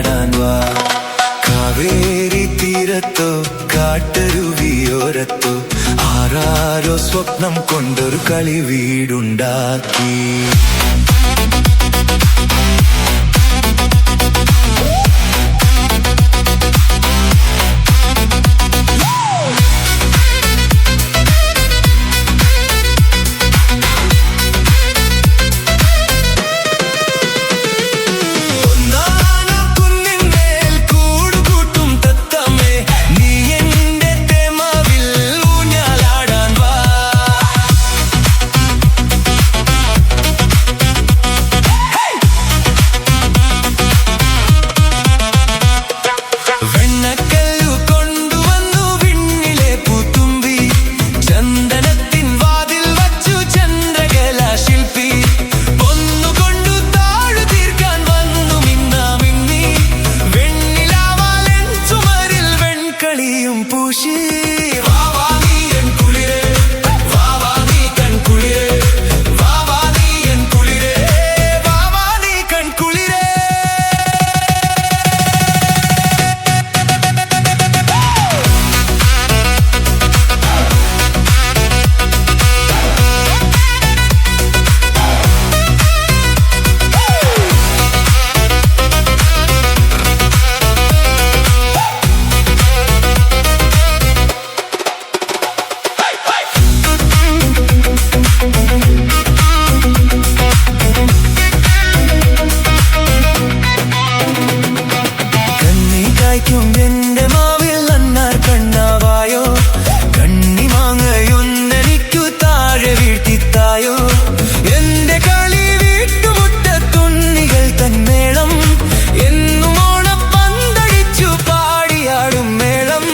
ഊഞ്ഞാലാടാൻ വാ. കാവേരി തീരത്തോ കാട്ടരുവിയോരത്തോ ആരാരോ സ്വപ്നം കൊണ്ടൊരു കളി വീടുണ്ടാക്കി. എന്റെ മാവിൽ നന്നാർ കണ്ണാവായോ, കണ്ണിമാങ്ങയൊന്നെനിക്കു താഴെ വീഴ്ത്തിത്തായോ. എന്റെ കളി വീട്ടുമുറ്റത്തുണ്ണികൾ തന്മേളം എന്നും ഓണപ്പന്തടിച്ചു പാടിയാടും മേളം.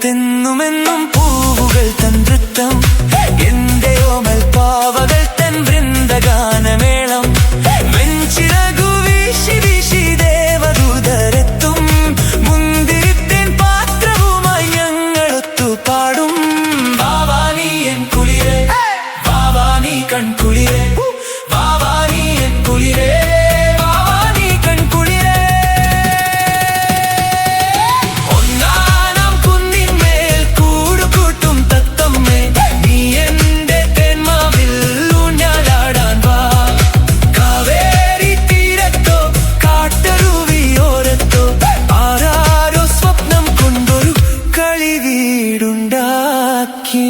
െന്നുമെന്നും പൂവുകൾ തൻ നൃത്തം, എന്റെ ഓമൽ പാവകൾ തൻ വൃന്ദഗാനമേളം. വെഞ്ചിറകു വീശി വീശി ദേവദൂതരെത്തും, മുന്തിരിത്തേൻ പാത്രവുമായി ഞങ്ങളൊത്തു പാടും. വാവാനി എൻ കുളിരേ, വാവാനി കൺകുളിരേ, വാവാനി എൻ കുളിരേ, വാവാനി കൺകുളിരേ. വീടുണ്ടാക്കി.